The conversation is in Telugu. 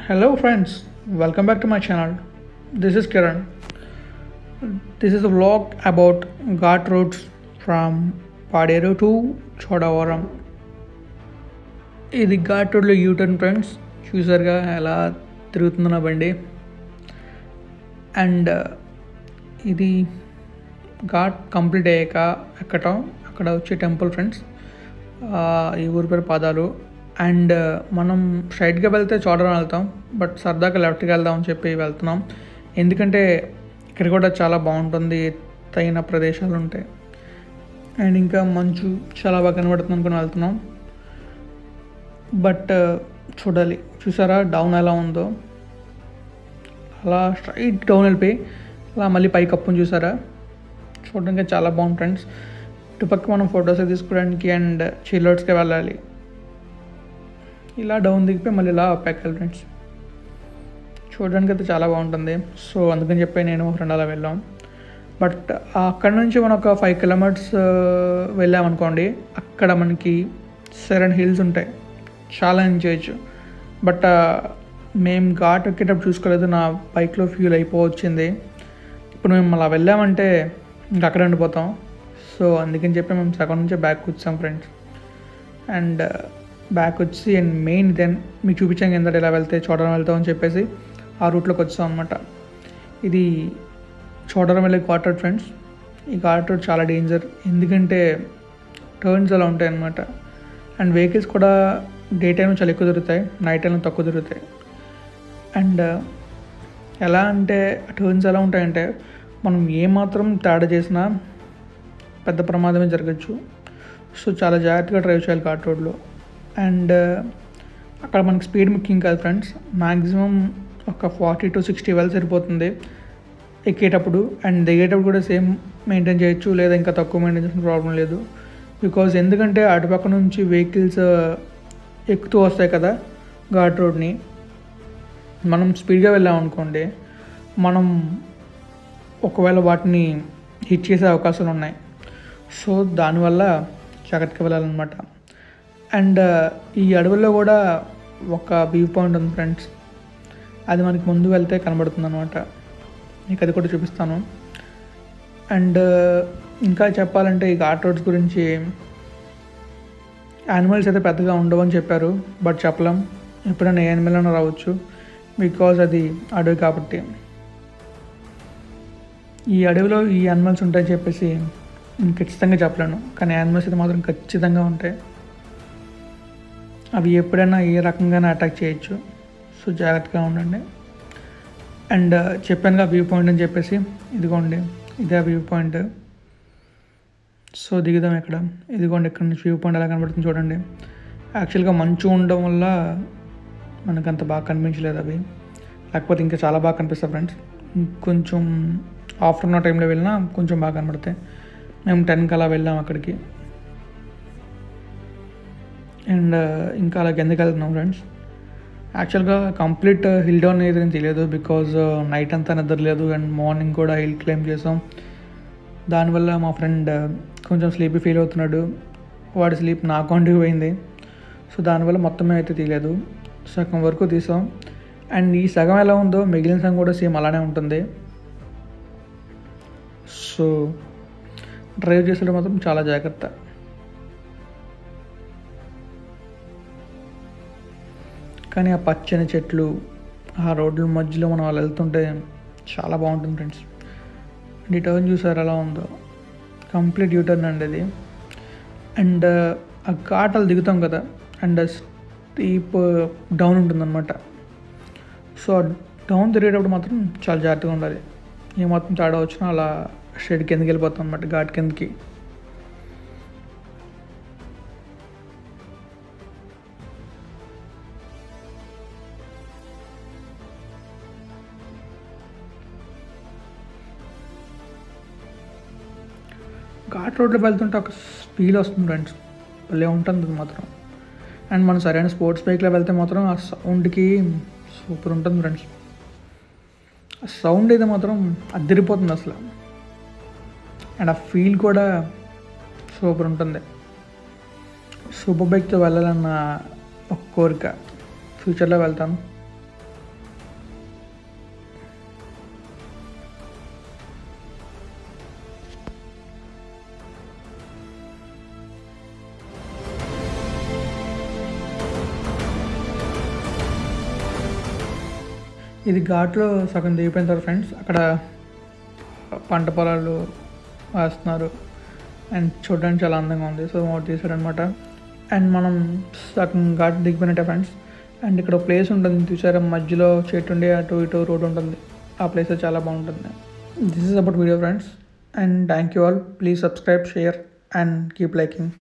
Hello friends, welcome back to my channel. This is Kiran. This is a vlog about Ghat roads from Paderu to Chodavaram. ఇది ఘాట్ రోడ్లో యూటర్న్ ఫ్రెండ్స్, చూసారుగా ఎలా తిరుగుతుందో నా బండి. అండ్ ఇది ఘాట్ కంప్లీట్ అయ్యాక ఎక్కటం, అక్కడ వచ్చే టెంపుల్ ఫ్రెండ్స్, ఈ ఊరి పేరు పాదాలు. అండ్ మనం స్ట్రైట్గా వెళ్తే చోడవరం వెళ్తాం, బట్ సరదాగా లెఫ్ట్కి వెళ్దాం అని చెప్పి వెళ్తున్నాం. ఎందుకంటే ఇక్కడ కూడా చాలా బాగుంటుంది, ఎత్తైన ప్రదేశాలు ఉంటాయి అండ్ ఇంకా మంచు చాలా బాగా కనబడుతుంది అనుకుని వెళ్తున్నాం. బట్ చూడాలి, చూసారా డౌన్ ఎలా ఉందో, అలా స్ట్రైట్ డౌన్ వెళ్ళిపోయి అలా మళ్ళీ పైకి అప్పుని చూసారా, చూడడానికి చాలా బాగుంది ఫ్రెండ్స్. ఇటుపక్క మనం ఫొటోస్ తీసుకోవడానికి అండ్ చిల్అవుట్స్కి వెళ్ళాలి. ఇలా డౌన్ దిగిపోయి మళ్ళీ ఇలా ఎక్కాలి ఫ్రెండ్స్. చూడడానికి అయితే చాలా బాగుంటుంది. సో అందుకని చెప్పి నేను ఫ్రెండ్ అలా వెళ్ళాం. బట్ అక్కడ నుంచి మనం ఒక 5 kilometers వెళ్ళామనుకోండి, అక్కడ మనకి సెరెన్ హిల్స్ ఉంటాయి, చాలా ఎంజాయ్ చేయొచ్చు. బట్ మేము ఘాట్ ఎక్కేటప్పుడు చూసుకోలేదు, నా బైక్లో ఫ్యూల్ అయిపోవచ్చింది. ఇప్పుడు మేము అలా వెళ్ళామంటే ఇంక అక్కడ ఉండిపోతాం. సో అందుకని చెప్పి మేము సగం నుంచి బ్యాక్ వచ్చాం ఫ్రెండ్స్. అండ్ బ్యాక్ వచ్చి అండ్ మెయిన్ దెన్ మీకు చూపించాం కింద ఇలా వెళ్తే చోడవరం వెళ్తాం అని చెప్పేసి ఆ రూట్లోకి వచ్చాం అనమాట. ఇది చోడవరం వెళ్ళే ఘాట్ రోడ్ ఫ్రెండ్స్. ఈ ఘాట్ రోడ్ చాలా డేంజర్, ఎందుకంటే టర్న్స్ అలా ఉంటాయి అన్నమాట. అండ్ వెహికల్స్ కూడా డే టైంలో చాలా ఎక్కువ దొరుకుతాయి, నైట్ టైంలో తక్కువ దొరుకుతాయి. అండ్ ఎలా అంటే టర్న్స్ ఎలా ఉంటాయంటే మనం ఏమాత్రం తేడా చేసినా పెద్ద ప్రమాదమే జరగచ్చు. సో చాలా జాగ్రత్తగా డ్రైవ్ చేయాలి ఘాట్ రోడ్లో. అండ్ అక్కడ మనకి స్పీడ్ ముఖ్యం కాదు ఫ్రెండ్స్, మ్యాక్సిమం ఒక 40 to 60 వెళ్ళి సరిపోతుంది ఎక్కేటప్పుడు. అండ్ దిగేటప్పుడు కూడా సేమ్ మెయింటైన్ చేయొచ్చు, లేదా ఇంకా తక్కువ మెయింటైన్ చేసిన ప్రాబ్లం లేదు. బికాజ్ ఎందుకంటే అటుపక్క నుంచి వెహికల్స్ ఎక్కుతూ వస్తాయి కదా ఘాట్ రోడ్ని. మనం స్పీడ్గా వెళ్ళామనుకోండి, మనం ఒకవేళ వాటిని హిట్ చేసే అవకాశాలు ఉన్నాయి. సో దానివల్ల జాగ్రత్తగా వెళ్ళాలన్నమాట. అండ్ ఈ అడవుల్లో కూడా ఒక వ్యూ పాయింట్ ఉంది ఫ్రెండ్స్, అది మనకి ముందు వెళ్తే కనబడుతుంది అనమాట. మీకు అది కూడా చూపిస్తాను. అండ్ ఇంకా చెప్పాలంటే ఈ ఘాట్ రోడ్స్ గురించి యానిమల్స్ అయితే పెద్దగా ఉండవని చెప్పారు, బట్ చెప్పలేం, ఎప్పుడైనా ఏ యానిమల్ అయినా రావచ్చు, బికాజ్ అది అడవి కాబట్టి. ఈ అడవిలో ఈ యానిమల్స్ ఉంటాయని చెప్పేసి నేను ఖచ్చితంగా చెప్పలేను, కానీ యానిమల్స్ అయితే మాత్రం ఖచ్చితంగా ఉంటాయి. అవి ఎప్పుడైనా ఏ రకంగానే అటాక్ చేయొచ్చు. సో జాగ్రత్తగా ఉండండి. అండ్ చెప్పానుగా వ్యూ పాయింట్ అని చెప్పేసి, ఇదిగోండి ఇదే వ్యూ పాయింట్. సో దిగుదాం ఇక్కడ. ఇదిగోండి ఇక్కడ నుంచి వ్యూ పాయింట్ ఎలా కనబడుతుంది చూడండి. యాక్చువల్గా మంచు ఉండడం వల్ల మనకు అంత బాగా కనిపించలేదు అవి, లేకపోతే ఇంకా చాలా బాగా కనిపిస్తాయి ఫ్రెండ్స్. కొంచెం ఆఫ్టర్నూన్ టైంలో వెళ్ళినా కొంచెం బాగా కనబడతాయి. మేము 10కి అలా వెళ్ళాం అక్కడికి. అండ్ ఇంకా అలా కిందకి వెళ్తున్నాం ఫ్రెండ్స్. యాక్చువల్గా కంప్లీట్ హిల్ డౌన్ అనేది నేను తెలియదు, బికాజ్ నైట్ అంతా నిద్రలేదు అండ్ మార్నింగ్ కూడా హిల్ క్లైమ్ చేసాం. దానివల్ల మా ఫ్రెండ్ కొంచెం స్లీపీ ఫీల్ అవుతున్నాడు, వాడి స్లీప్ నా అకౌంట్కి పోయింది. సో దానివల్ల మొత్తమే అయితే తీయలేదు, సగం వరకు తీసాం. అండ్ ఈ సగం ఎలా ఉందో మిగిలిన సగం కూడా సేమ్ అలానే ఉంటుంది. సో డ్రైవ్ చేసేటప్పుడు మాత్రం చాలా జాగ్రత్త. కానీ ఆ పచ్చని చెట్లు, ఆ రోడ్ల మధ్యలో మనం అలా వెళ్తుంటే చాలా బాగుంటుంది ఫ్రెండ్స్. అండ్ ఈ టర్న్ చూసారు ఎలా ఉందో, కంప్లీట్ యూటర్న్ అండి అది. అండ్ ఆ ఘాటలు దిగుతాం కదా, అండ్ స్టీప్ డౌన్ ఉంటుందన్నమాట. సో డౌన్ తిరిగేటప్పుడు మాత్రం చాలా జాగ్రత్తగా ఉండాలి, ఏమాత్రం తేడా వచ్చినా అలా షెడ్ కిందకి వెళ్ళిపోతాం అన్నమాట, ఘాట్ కిందకి. ఘాట్ రోడ్లో వెళ్తుంటే ఒక ఫీల్ వస్తుంది ఫ్రెండ్స్, భలే ఉంటుంది అది మాత్రం. అండ్ మనం సరైన స్పోర్ట్స్ బైక్లో వెళ్తే మాత్రం ఆ సౌండ్కి సూపర్ ఉంటుంది ఫ్రెండ్స్. ఆ సౌండ్ అయితే మాత్రం అదిరిపోతుంది అసలు. అండ్ ఆ ఫీల్ కూడా సూపర్ ఉంటుంది. సూపర్ బైక్తో వెళ్ళాలన్న ఒక కోరిక, ఫ్యూచర్లో వెళ్తాను. ఇది ఘాట్లో సగం దిగిపోయిన తర్వాత ఫ్రెండ్స్ అక్కడ పంట పొలాలు వేస్తున్నారు అండ్ చూడడానికి చాలా అందంగా ఉంది. సో తీసాడనమాట. అండ్ మనం సగం ఘాట్ దిగిపోయినట్టే ఫ్రెండ్స్. అండ్ ఇక్కడ ప్లేస్ ఉంటుంది చూసారా, మధ్యలో చెట్టు ఉండి అటు ఇటు రోడ్ ఉంటుంది. ఆ ప్లేస్ చాలా బాగుంటుంది. This is about video friends, and thank you all. Please subscribe, share and keep liking.